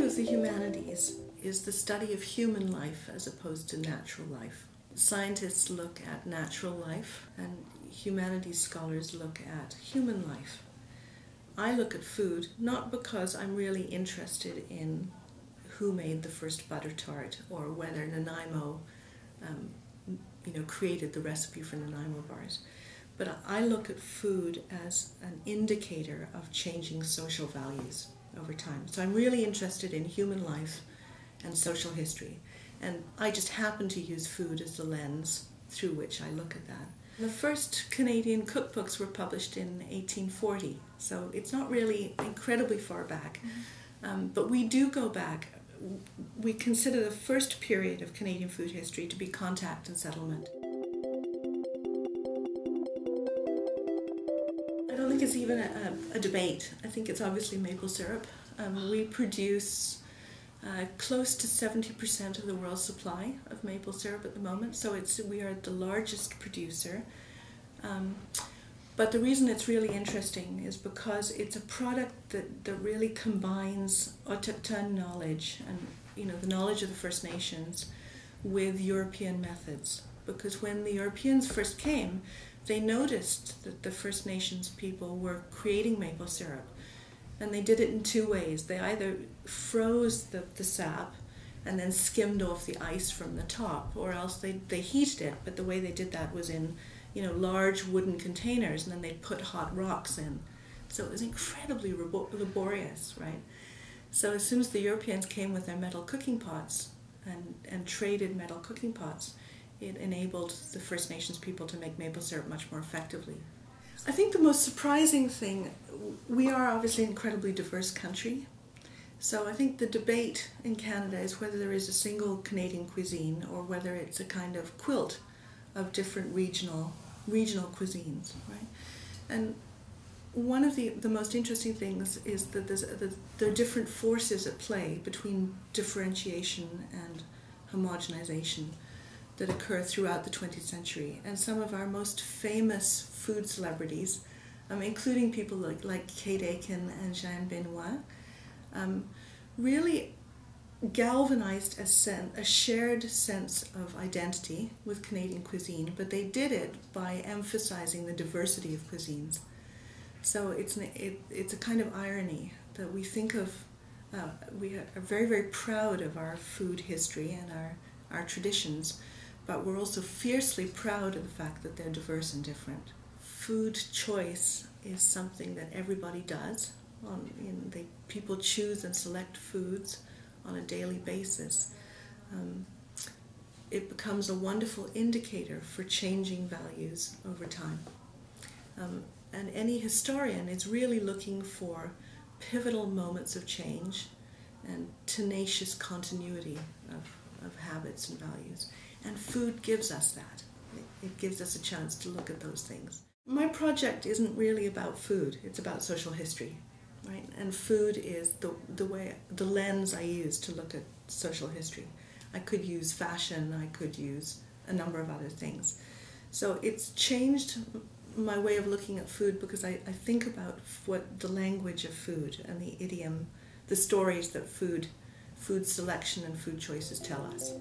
of the humanities is the study of human life as opposed to natural life. Scientists look at natural life and humanities scholars look at human life. I look at food not because I'm really interested in who made the first butter tart or whether Nanaimo created the recipe for Nanaimo bars, but I look at food as an indicator of changing social values over time. So I'm really interested in human life and social history, and I just happen to use food as the lens through which I look at that. The first Canadian cookbooks were published in 1840, so it's not really incredibly far back, but we do go back. We consider the first period of Canadian food history to be contact and settlement. I don't think it's even a debate. I think it's obviously maple syrup. We produce close to 70% of the world's supply of maple syrup at the moment, so we are the largest producer. But the reason it's really interesting is because it's a product that really combines autochtone knowledge and the knowledge of the First Nations with European methods. Because when the Europeans first came, they noticed that the First Nations people were creating maple syrup. And they did it in two ways. They either froze the sap and then skimmed off the ice from the top, or else they heated it, but the way they did that was in large wooden containers, and then they'd put hot rocks in. So it was incredibly laborious, right? So as soon as the Europeans came with their metal cooking pots and traded metal cooking pots, it enabled the First Nations people to make maple syrup much more effectively. I think the most surprising thing, we are obviously an incredibly diverse country, so I think the debate in Canada is whether there is a single Canadian cuisine or whether it's a kind of quilt of different regional cuisines, right? And one of the most interesting things is that there are different forces at play between differentiation and homogenization that occur throughout the 20th century. And some of our most famous food celebrities, including people like Kate Aiken and Jeanne Benoit, really galvanized a shared sense of identity with Canadian cuisine, but they did it by emphasizing the diversity of cuisines. So it's a kind of irony that we think of, we are very, very proud of our food history and our traditions, but we're also fiercely proud of the fact that they're diverse and different. Food choice is something that everybody does. People choose and select foods on a daily basis. It becomes a wonderful indicator for changing values over time. And any historian is really looking for pivotal moments of change and tenacious continuity of habits and values. And food gives us that. It gives us a chance to look at those things. My project isn't really about food, it's about social history, right? And food is the lens I use to look at social history. I could use fashion, I could use a number of other things. So it's changed my way of looking at food because I think about what the language of food and the idiom, the stories that food selection and food choices tell us.